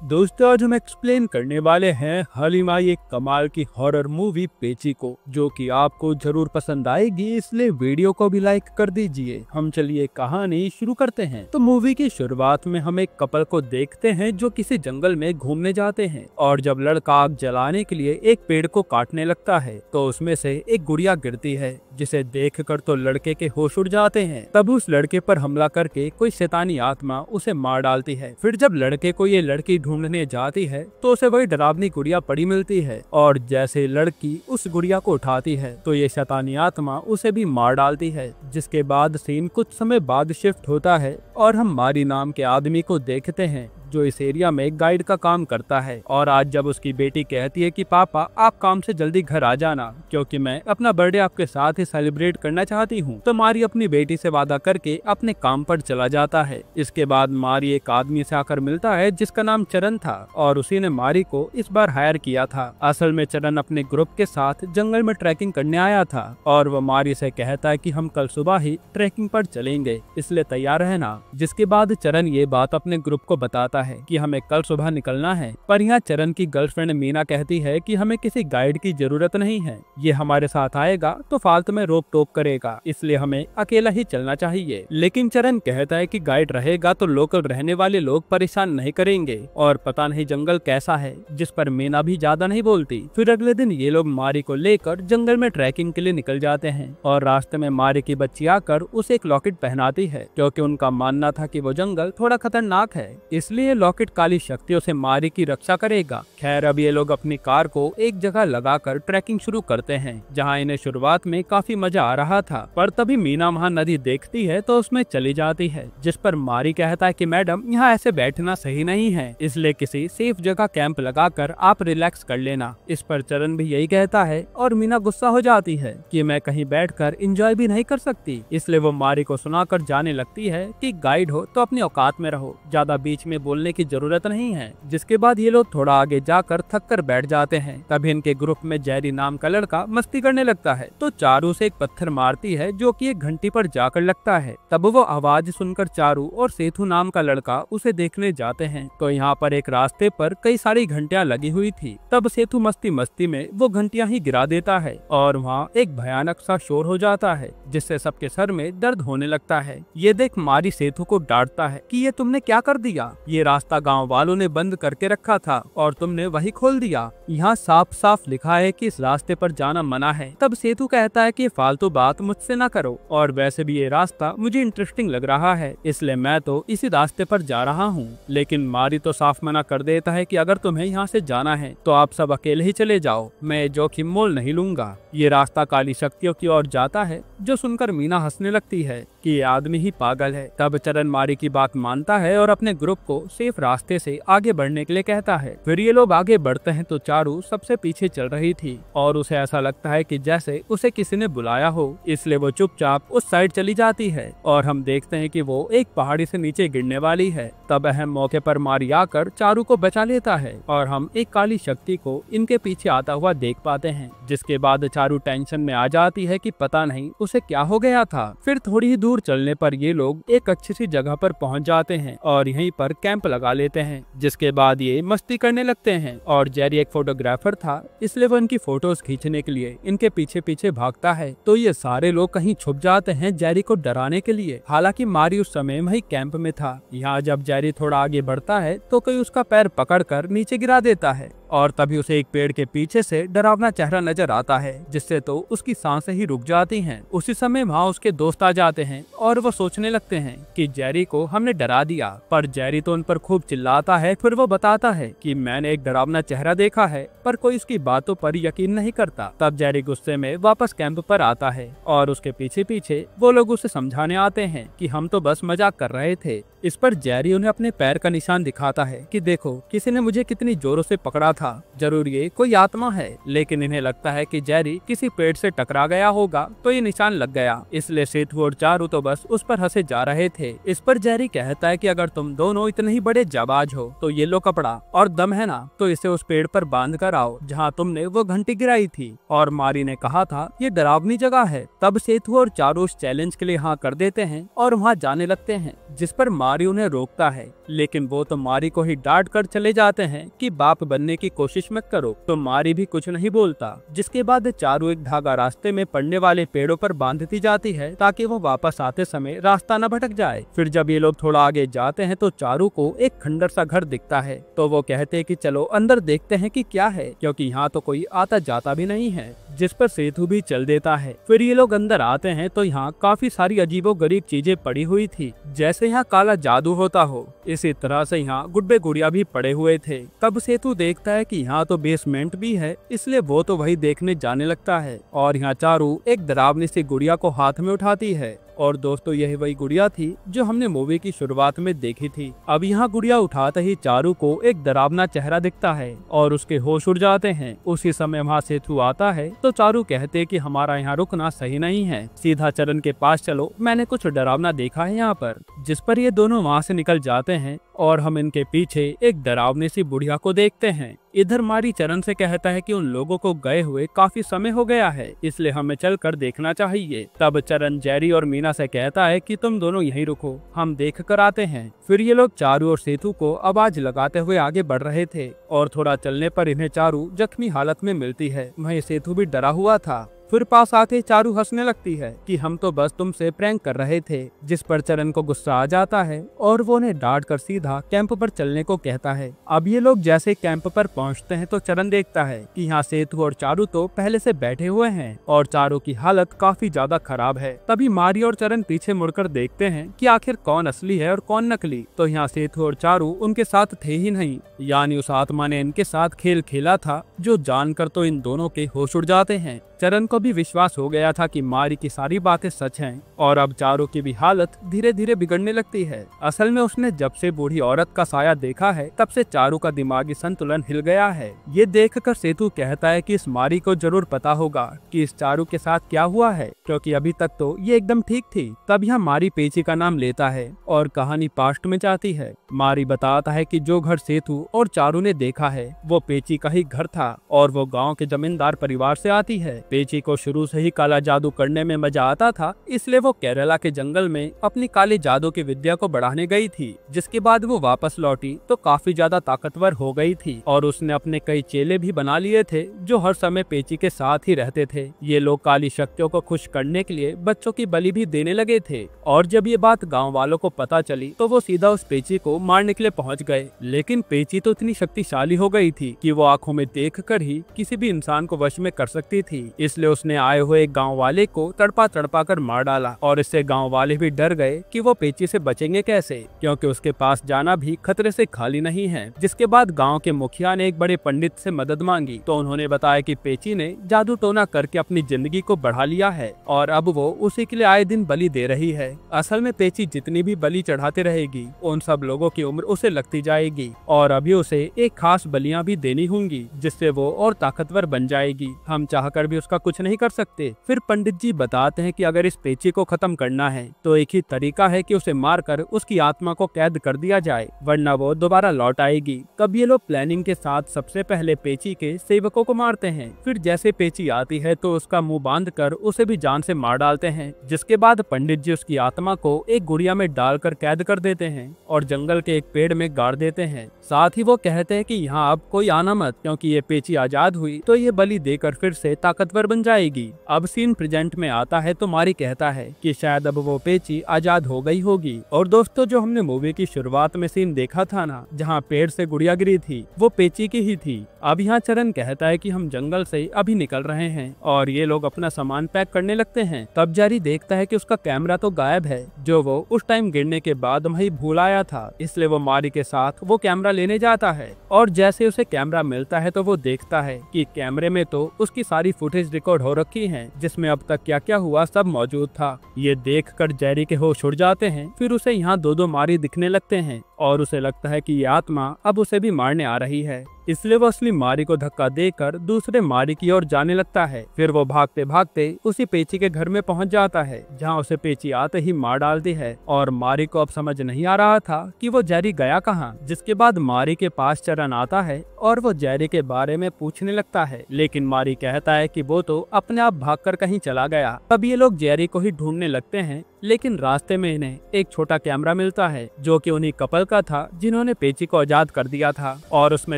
दोस्तों आज हम एक्सप्लेन करने वाले हैं हलीमाई एक कमाल की हॉरर मूवी पेची को, जो कि आपको जरूर पसंद आएगी, इसलिए वीडियो को भी लाइक कर दीजिए। हम चलिए कहानी शुरू करते हैं। तो मूवी की शुरुआत में हम एक कपल को देखते हैं जो किसी जंगल में घूमने जाते हैं, और जब लड़का आग जलाने के लिए एक पेड़ को काटने लगता है तो उसमें से एक गुड़िया गिरती है, जिसे देखकर तो लड़के के होश उड़ जाते हैं। तब उस लड़के पर हमला करके कोई शैतानी आत्मा उसे मार डालती है। फिर जब लड़के को ये लड़की ढूंढने जाती है तो उसे वही डरावनी गुड़िया पड़ी मिलती है, और जैसे लड़की उस गुड़िया को उठाती है तो ये शैतानी आत्मा उसे भी मार डालती है। जिसके बाद सीन कुछ समय बाद शिफ्ट होता है और हम मारी नाम के आदमी को देखते हैं जो इस एरिया में गाइड का काम करता है। और आज जब उसकी बेटी कहती है कि पापा आप काम से जल्दी घर आ जाना, क्योंकि मैं अपना बर्थडे आपके साथ ही सेलिब्रेट करना चाहती हूँ, तो मारी अपनी बेटी से वादा करके अपने काम पर चला जाता है। इसके बाद मारी एक आदमी से आकर मिलता है जिसका नाम चरण था, और उसी ने मारी को इस बार हायर किया था। असल में चरण अपने ग्रुप के साथ जंगल में ट्रैकिंग करने आया था, और वो मारी से कहता है कि हम कल सुबह ही ट्रैकिंग पर चलेंगे, इसलिए तैयार रहना। जिसके बाद चरण ये बात अपने ग्रुप को बताता है कि हमें कल सुबह निकलना है। पर यहाँ चरण की गर्लफ्रेंड मीना कहती है कि हमें किसी गाइड की जरूरत नहीं है, ये हमारे साथ आएगा तो फालतू में रोक टोक करेगा, इसलिए हमें अकेला ही चलना चाहिए। लेकिन चरण कहता है कि गाइड रहेगा तो लोकल रहने वाले लोग परेशान नहीं करेंगे, और पता नहीं जंगल कैसा है, जिस पर मीना भी ज्यादा नहीं बोलती। फिर अगले दिन ये लोग मारी को लेकर जंगल में ट्रैकिंग के लिए निकल जाते हैं, और रास्ते में मारी की बच्ची आकर उसे एक लॉकेट पहनाती है, क्योंकि उनका मानना था कि वो जंगल थोड़ा खतरनाक है, इसलिए लॉकेट काली शक्तियों से मारी की रक्षा करेगा। खैर अब ये लोग अपनी कार को एक जगह लगाकर ट्रैकिंग शुरू करते हैं, जहाँ इन्हें शुरुआत में काफी मजा आ रहा था। पर तभी मीना वहाँ नदी देखती है तो उसमें चली जाती है, जिस पर मारी कहता है कि मैडम यहाँ ऐसे बैठना सही नहीं है, इसलिए किसी सेफ जगह कैंप लगाकर आप रिलैक्स कर लेना। इस पर चरण भी यही कहता है, और मीना गुस्सा हो जाती है कि मैं कहीं बैठकर एंजॉय भी नहीं कर सकती, इसलिए वो मारी को सुनाकर जाने लगती है कि गाइड हो तो अपनी औकात में रहो, ज्यादा बीच में बोलने की जरूरत नहीं है। जिसके बाद ये लोग थोड़ा आगे जाकर थक कर बैठ जाते हैं। तभी इनके ग्रुप में जेरी नाम का लड़का मस्ती करने लगता है, तो चारू से एक पत्थर मारती है जो कि एक घंटी पर जाकर लगता है। तब वो आवाज सुनकर चारू और सेतु नाम का लड़का उसे देखने जाते हैं, तो यहाँ पर एक रास्ते पर कई सारी घंटियां लगी हुई थी। तब सेतु मस्ती मस्ती में वो घंटियां ही गिरा देता है, और वहाँ एक भयानक सा शोर हो जाता है, जिससे सबके सर में दर्द होने लगता है। ये देख मारी सेतु को डांटता है कि ये तुमने क्या कर दिया, ये रास्ता गाँव वालों ने बंद करके रखा था और तुमने वही खोल दिया, यहाँ साफ साफ लिखा है कि इस रास्ते पर जाना मना है। तब सेतु कहता है कि फालतू बात मुझसे ना करो, और वैसे भी ये रास्ता मुझे इंटरेस्टिंग लग रहा है, इसलिए मैं तो इसी रास्ते पर जा रहा हूँ। लेकिन मारी तो साफ मना कर देता है कि अगर तुम्हें यहाँ से जाना है तो आप सब अकेले ही चले जाओ, मैं जोखिम मोल नहीं लूंगा। ये रास्ता काली शक्तियों की ओर जाता है, जो सुनकर मीना हंसने लगती है कि ये आदमी ही पागल है। तब चरण मारी की बात मानता है और अपने ग्रुप को सेफ रास्ते से आगे बढ़ने के लिए कहता है। फिर ये लोग आगे बढ़ते हैं तो चारू सबसे पीछे चल रही थी, और उसे ऐसा लगता है कि जैसे उसे किसी ने बुलाया हो, इसलिए वो चुपचाप उस साइड चली जाती है, और हम देखते हैं कि वो एक पहाड़ी से नीचे गिरने वाली है। तब अहम मौके पर मारी आकर चारू को बचा लेता है, और हम एक काली शक्ति को इनके पीछे आता हुआ देख पाते हैं। जिसके बाद चारू टेंशन में आ जाती है कि पता नहीं उसे क्या हो गया था। फिर थोड़ी ही दूर चलने पर ये लोग एक अच्छी सी जगह पर पहुंच जाते हैं, और यहीं पर कैंप लगा लेते हैं। जिसके बाद ये मस्ती करने लगते हैं, और जेरी एक फोटोग्राफर था, इसलिए वो इनकी फोटोज खींचने के लिए इनके पीछे पीछे भागता है। तो ये सारे लोग कहीं छुप जाते हैं जेरी को डराने के लिए। हालांकि मारी उस समय वही कैंप में था। यहाँ जब जेरी थोड़ा आगे बढ़ता है तो कोई उसका पैर पकड़कर नीचे गिरा देता है, और तभी उसे एक पेड़ के पीछे से डरावना चेहरा नजर आता है, जिससे तो उसकी सांसें ही रुक जाती हैं। उसी समय वहाँ उसके दोस्त आ जाते हैं, और वो सोचने लगते हैं कि जेरी को हमने डरा दिया, पर जेरी तो उन पर खूब चिल्लाता है। फिर वो बताता है कि मैंने एक डरावना चेहरा देखा है, पर कोई उसकी बातों पर यकीन नहीं करता। तब जेरी गुस्से में वापस कैंप पर आता है, और उसके पीछे पीछे वो लोग उसे समझाने आते हैं कि हम तो बस मजाक कर रहे थे। इस पर जेरी उन्हें अपने पैर का निशान दिखाता है कि देखो किसी ने मुझे कितनी जोरों से पकड़ा था। था, जरूर ये कोई आत्मा है। लेकिन इन्हें लगता है कि जेरी किसी पेड़ से टकरा गया होगा तो ये निशान लग गया, इसलिए सेतु और चारू तो बस उस पर हंसे जा रहे थे। इस पर जेरी कहता है कि अगर तुम दोनों इतने ही बड़े जाबाज हो तो ये लो कपड़ा और दम है ना तो इसे उस पेड़ पर बांध कर आओ जहाँ तुमने वो घंटी गिराई थी। और मारी ने कहा था ये डरावनी जगह है। तब सेतु और चारू उस चैलेंज के लिए हाँ कर देते हैं और वहाँ जाने लगते हैं, जिस पर मारी उन्हें रोकता है। लेकिन वो तो मारी को ही डांट कर चले जाते हैं कि बाप बनने की कोशिश मत करो। तो मारी भी कुछ नहीं बोलता। जिसके बाद चारू एक धागा रास्ते में पड़ने वाले पेड़ों पर बांधती जाती है ताकि वो वापस आते समय रास्ता न भटक जाए। फिर जब ये लोग थोड़ा आगे जाते हैं तो चारू को एक खंडर सा घर दिखता है। तो वो कहते हैं कि चलो अंदर देखते हैं कि क्या है, क्योंकि यहाँ तो कोई आता जाता भी नहीं है। जिस पर सेतु भी चल देता है। फिर ये लोग अंदर आते हैं तो यहाँ काफी सारी अजीबोगरीब चीजें पड़ी हुई थी, जैसे यहाँ काला जादू होता हो। इसी तरह से यहाँ गुड्डे गुड़िया भी पड़े हुए थे। तब सेतु देखता है कि यहाँ तो बेसमेंट भी है, इसलिए वो तो वही देखने जाने लगता है। और यहाँ चारू एक डरावनी सी गुड़िया को हाथ में उठाती है। और दोस्तों यही वही गुड़िया थी जो हमने मूवी की शुरुआत में देखी थी। अब यहाँ गुड़िया उठाते ही चारू को एक डरावना चेहरा दिखता है और उसके होश उड़ जाते हैं। उसी समय वहाँ सेतु आता है तो चारू कहते कि हमारा यहाँ रुकना सही नहीं है, सीधा चरण के पास चलो, मैंने कुछ डरावना देखा है यहाँ पर। जिस पर ये दोनों वहाँ से निकल जाते हैं और हम इनके पीछे एक डरावनी सी बुढ़िया को देखते हैं। इधर मारी चरण से कहता है कि उन लोगों को गए हुए काफी समय हो गया है, इसलिए हमें चलकर देखना चाहिए। तब चरण जेरी और मीना से कहता है कि तुम दोनों यहीं रुको, हम देख कर आते हैं। फिर ये लोग चारू और सेतु को आवाज लगाते हुए आगे बढ़ रहे थे और थोड़ा चलने पर इन्हें चारू जख्मी हालत में मिलती है। वहीं सेतु भी डरा हुआ था। फिर पास आके चारू हंसने लगती है कि हम तो बस तुमसे प्रैंक कर रहे थे। जिस पर चरण को गुस्सा आ जाता है और वो उन्हें डांट कर सीधा कैंप पर चलने को कहता है। अब ये लोग जैसे कैंप पर पहुंचते हैं तो चरण देखता है कि यहाँ सेतु और चारू तो पहले से बैठे हुए हैं और चारू की हालत काफी ज्यादा खराब है। तभी मारी और चरण पीछे मुड़कर देखते हैं कि आखिर कौन असली है और कौन नकली। तो यहाँ सेतु और चारू उनके साथ थे ही नहीं, यानी उस आत्मा ने इनके साथ खेल खेला था, जो जानकर तो इन दोनों के होश उड़ जाते हैं। चरण को भी विश्वास हो गया था कि मारी की सारी बातें सच हैं और अब चारू की भी हालत धीरे धीरे बिगड़ने लगती है। असल में उसने जब से बूढ़ी औरत का साया देखा है तब से चारू का दिमागी संतुलन हिल गया है। ये देखकर सेतु कहता है कि इस मारी को जरूर पता होगा कि इस चारू के साथ क्या हुआ है, क्योंकि अभी तक तो ये एकदम ठीक थी। तब यहाँ मारी पेची का नाम लेता है और कहानी पास्ट में जाती है। मारी बताता है कि जो घर सेतु और चारू ने देखा है वो पेची का ही घर था और वो गाँव के जमींदार परिवार से आती है। पेची को शुरू से ही काला जादू करने में मजा आता था, इसलिए वो केरला के जंगल में अपनी काली जादू की विद्या को बढ़ाने गई थी। जिसके बाद वो वापस लौटी तो काफी ज्यादा ताकतवर हो गई थी और उसने अपने कई चेले भी बना लिए थे जो हर समय पेची के साथ ही रहते थे। ये लोग काली शक्तियों को खुश करने के लिए बच्चों की बलि भी देने लगे थे और जब ये बात गाँव वालों को पता चली तो वो सीधा उस पेची को मारने के लिए पहुँच गए। लेकिन पेची तो इतनी शक्तिशाली हो गई थी कि वो आंखों में देख कर ही किसी भी इंसान को वश में कर सकती थी, इसलिए उसने आए हुए गांव वाले को तड़पा तड़पा कर मार डाला और इससे गांव वाले भी डर गए कि वो पेची से बचेंगे कैसे, क्योंकि उसके पास जाना भी खतरे से खाली नहीं है। जिसके बाद गांव के मुखिया ने एक बड़े पंडित से मदद मांगी तो उन्होंने बताया कि पेची ने जादू टोना करके अपनी जिंदगी को बढ़ा लिया है और अब वो उसी के लिए आए दिन बलि दे रही है। असल में पेची जितनी भी बलि चढ़ाते रहेगी उन सब लोगों की उम्र उसे लगती जाएगी और अभी उसे एक खास बलियां भी देनी होंगी जिससे वो और ताकतवर बन जाएगी। हम चाहकर भी उसका कुछ नहीं कर सकते। फिर पंडित जी बताते हैं कि अगर इस पेची को खत्म करना है तो एक ही तरीका है कि उसे मारकर उसकी आत्मा को कैद कर दिया जाए, वरना वो दोबारा लौट आएगी। तब ये लोग प्लानिंग के साथ सबसे पहले पेची के सेवकों को मारते हैं। फिर जैसे पेची आती है तो उसका मुंह बांध कर उसे भी जान से मार डालते हैं। जिसके बाद पंडित जी उसकी आत्मा को एक गुड़िया में डालकर कैद कर देते हैं और जंगल के एक पेड़ में गाड़ देते हैं। साथ ही वो कहते हैं कि यहाँ अब कोई आना मत, क्योंकि ये पेची आजाद हुई तो ये बलि देकर फिर से ताकतवर बन जाएगी। अब सीन प्रेजेंट में आता है तो मारी कहता है कि शायद अब वो पेची आजाद हो गई होगी। और दोस्तों जो हमने मूवी की शुरुआत में सीन देखा था ना, जहाँ पेड़ से गुड़िया गिरी थी, वो पेची की ही थी। अब यहाँ चरण कहता है कि हम जंगल से अभी निकल रहे हैं और ये लोग अपना सामान पैक करने लगते हैं। तब जारी देखता है कि उसका कैमरा तो गायब है, जो वो उस टाइम गिरने के बाद वही भूल आया था, इसलिए वो मारी के साथ वो कैमरा लेने जाता है और जैसे उसे कैमरा मिलता है तो वो देखता है कि कैमरे में तो उसकी सारी फुटेज रिकॉर्ड हो रखी है, जिसमें अब तक क्या क्या हुआ सब मौजूद था। ये देखकर जेरी के होश उड़ जाते हैं। फिर उसे यहाँ दो मारी दिखने लगते हैं और उसे लगता है कि ये आत्मा अब उसे भी मारने आ रही है, इसलिए वो असली मारी को धक्का देकर दूसरे मारी की ओर जाने लगता है। फिर वो भागते भागते उसी पेची के घर में पहुंच जाता है, जहां उसे पेची आते ही मार डालती है। और मारी को अब समझ नहीं आ रहा था कि वो जेरी गया कहाँ। जिसके बाद मारी के पास चरण आता है और वो जेरी के बारे में पूछने लगता है, लेकिन मारी कहता है कि वो तो अपने आप भागकर कहीं चला गया। तब ये लोग जेरी को ही ढूंढने लगते हैं, लेकिन रास्ते में इन्हें एक छोटा कैमरा मिलता है जो कि उन्हीं कपल का था जिन्होंने पेची को आजाद कर दिया था, और उसमें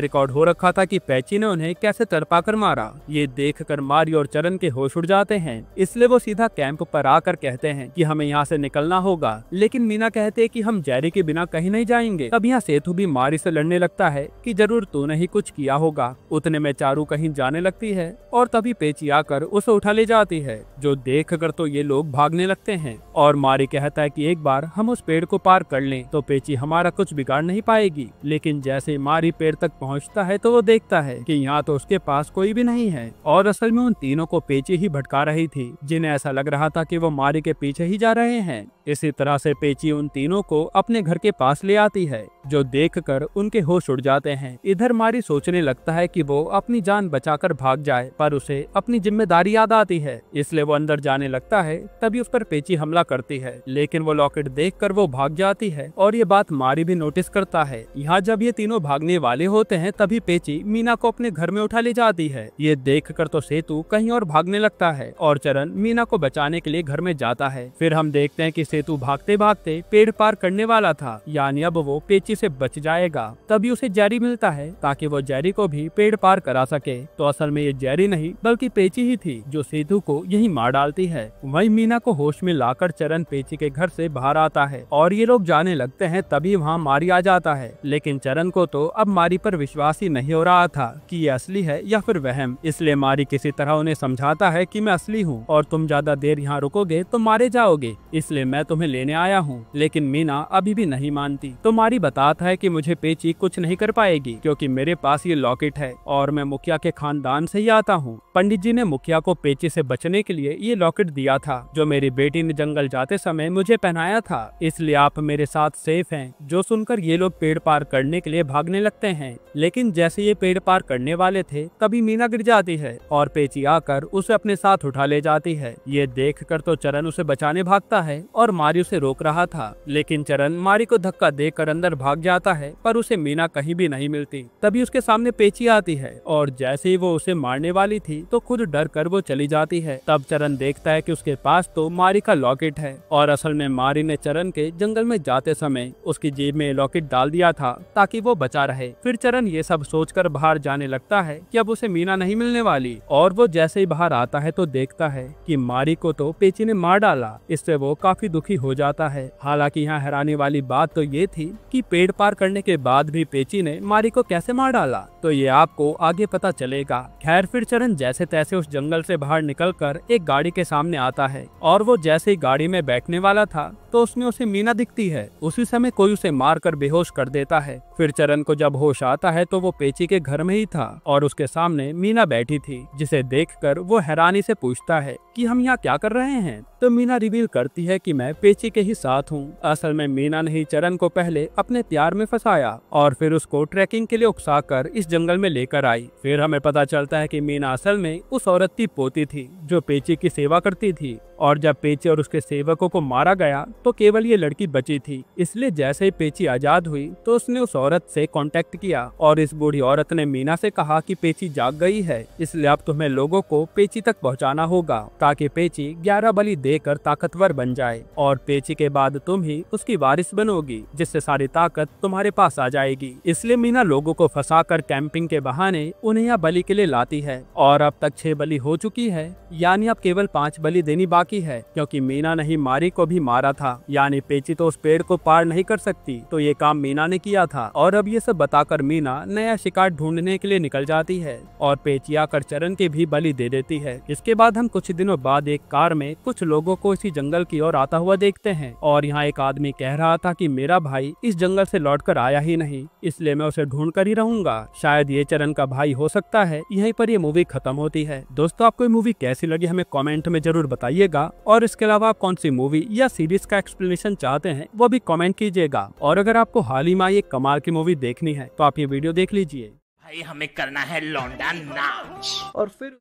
रिकॉर्ड हो रखा था कि पेची ने उन्हें कैसे तड़पाकर मारा। ये देखकर मारी और चरण के होश उड़ जाते हैं, इसलिए वो सीधा कैंप पर आकर कहते हैं कि हमें यहाँ से निकलना होगा। लेकिन मीना कहते हैं कि हम जेरी के बिना कहीं नहीं जाएंगे। तब यहाँ सेतु भी मारी से लड़ने लगता है कि जरूर तूने ही कुछ किया होगा। उतने में चारू कहीं जाने लगती है और तभी पेची आकर उसे उठा ले जाती है, जो देख कर तो ये लोग भागने लगते हैं। और मारी कहता है कि एक बार हम उस पेड़ को पार कर लें तो पेची हमारा कुछ बिगाड़ नहीं पाएगी। लेकिन जैसे मारी पेड़ तक पहुंचता है तो वो देखता है कि यहाँ तो उसके पास कोई भी नहीं है, और असल में उन तीनों को पेची ही भटका रही थी, जिन्हें ऐसा लग रहा था कि वो मारी के पीछे ही जा रहे हैं। इसी तरह से पेची उन तीनों को अपने घर के पास ले आती है, जो देखकर उनके होश उड़ जाते हैं। इधर मारी सोचने लगता है कि वो अपनी जान बचाकर भाग जाए, पर उसे अपनी जिम्मेदारी याद आती है, इसलिए वो अंदर जाने लगता है। तभी उस पर पेची हमला करती है, लेकिन वो लॉकेट देखकर वो भाग जाती है, और ये बात मारी भी नोटिस करता है। यहाँ जब ये तीनों भागने वाले होते हैं तभी पेची मीना को अपने घर में उठा ले जाती है। ये देखकर तो सेतु कहीं और भागने लगता है और चरण मीना को बचाने के लिए घर में जाता है। फिर हम देखते हैं कि सेतु भागते भागते पेड़ पार करने वाला था, यानी अब वो पेची से बच जाएगा। तभी उसे जेरी मिलता है ताकि वो जेरी को भी पेड़ पार करा सके। तो असल में ये जेरी नहीं बल्कि पेची ही थी जो सेतु को यही मार डालती है। वहीं मीना को होश में लाकर चरण पेची के घर से बाहर आता है और ये लोग जाने लगते हैं। तभी वहाँ मारी आ जाता है, लेकिन चरण को तो अब मारी पर विश्वास ही नहीं हो रहा था कि ये असली है या फिर वहम। इसलिए मारी किसी तरह उन्हें समझाता है कि मैं असली हूँ और तुम ज्यादा देर यहाँ रुकोगे तो मारे जाओगे, इसलिए मैं तुम्हें लेने आया हूँ। लेकिन मीना अभी भी नहीं मानती। तो मारी बताता है कि मुझे पेची कुछ नहीं कर पाएगी क्योंकि मेरे पास ये लॉकेट है और मैं मुखिया के खानदान से ही आता हूँ। पंडित जी ने मुखिया को पेची से बचने के लिए ये लॉकेट दिया था, जो मेरी बेटी ने जंगल जाते समय मुझे पहनाया था, इसलिए आप मेरे साथ सेफ हैं। जो सुनकर ये लोग पेड़ पार करने के लिए भागने लगते हैं, लेकिन जैसे ये पेड़ पार करने वाले थे तभी मीना गिर जाती है और पेची आकर उसे अपने साथ उठा ले जाती है। ये देखकर तो चरण उसे बचाने भागता है और मारी उसे रोक रहा था, लेकिन चरण मारी को धक्का देकर अंदर भाग जाता है, पर उसे मीना कहीं भी नहीं मिलती। तभी उसके सामने पेची आती है और जैसे ही वो उसे मारने वाली थी तो खुद डर कर वो चली जाती है। तब चरण देखता है कि उसके पास तो मारी का लॉकेट है, और असल में मारी ने चरण के जंगल में जाते समय उसकी जेब में लॉकेट डाल दिया था ताकि वो बचा रहे। फिर चरण ये सब सोचकर बाहर जाने लगता है कि अब उसे मीना नहीं मिलने वाली, और वो जैसे ही बाहर आता है तो देखता है कि मारी को तो पेची ने मार डाला। इससे वो काफी दुखी हो जाता है। हालांकि यहाँ हैरानी वाली बात तो ये थी कि पेड़ पार करने के बाद भी पेची ने मारी को कैसे मार डाला, तो ये आपको आगे पता चलेगा। खैर फिर चरण जैसे तैसे उस जंगल से बाहर निकलकर एक गाड़ी के सामने आता है, और वो जैसे ही गाड़ी में बैठने वाला था तो उसमें उसे मीना दिखती है। उसी समय कोई उसे मारकर बेहोश कर देता है। फिर चरण को जब होश आता है तो वो पेची के घर में ही था और उसके सामने मीना बैठी थी, जिसे देखकर वो हैरानी से पूछता है कि हम यहाँ क्या कर रहे हैं। तो मीना रिवील करती है कि मैं पेची के ही साथ हूँ। असल में मीना ने ही चरण को पहले अपने प्यार में फंसाया और फिर उसको ट्रैकिंग के लिए उकसाकर इस जंगल में लेकर आई। फिर हमें पता चलता है कि मीना असल में उस औरत की पोती थी जो पेची की सेवा करती थी, और जब पेची और उसके सेवकों को मारा गया तो केवल ये लड़की बची थी। इसलिए जैसे ही पेची आजाद हुई तो उसने उस औरत से कांटेक्ट किया और इस बूढ़ी औरत ने मीना से कहा कि पेची जाग गई है, इसलिए अब तुम्हें लोगों को पेची तक पहुंचाना होगा ताकि पेची 11 बलि देकर ताकतवर बन जाए, और पेची के बाद तुम ही उसकी वारिस बनोगी, जिससे सारी ताकत तुम्हारे पास आ जाएगी। इसलिए मीना लोगों को फंसाकर कैंपिंग के बहाने उन्हें यहाँ बलि के लिए लाती है, और अब तक 6 बलि हो चुकी है, यानी अब केवल 5 बलि देनी बाकी है, क्योंकि मीना ने ही मारी को भी मारा था। यानी पेची तो उस पेड़ को पार नहीं कर सकती, तो ये काम मीना ने किया था। और अब ये सब बताकर मीना नया शिकार ढूंढने के लिए निकल जाती है और पेची आकर चरण के भी बलि दे देती है। इसके बाद हम कुछ दिनों बाद एक कार में कुछ लोगों को इसी जंगल की ओर आता हुआ देखते हैं, और यहाँ एक आदमी कह रहा था कि मेरा भाई इस जंगल से लौटकर आया ही नहीं, इसलिए मैं उसे ढूंढ कर ही रहूंगा। शायद ये चरण का भाई हो सकता है। यहीं पर ये मूवी खत्म होती है। दोस्तों, आपको ये मूवी कैसी लगी हमें कमेंट में जरूर बताइएगा। कीजिएगा और इसके अलावा आप कौन सी मूवी या सीरीज का एक्सप्लेनेशन चाहते हैं वो भी कमेंट कीजिएगा। और अगर आपको हाल ही में ये कमाल की मूवी देखनी है तो आप ये वीडियो देख लीजिए। भाई हमें करना है लौंडा नाच। और फिर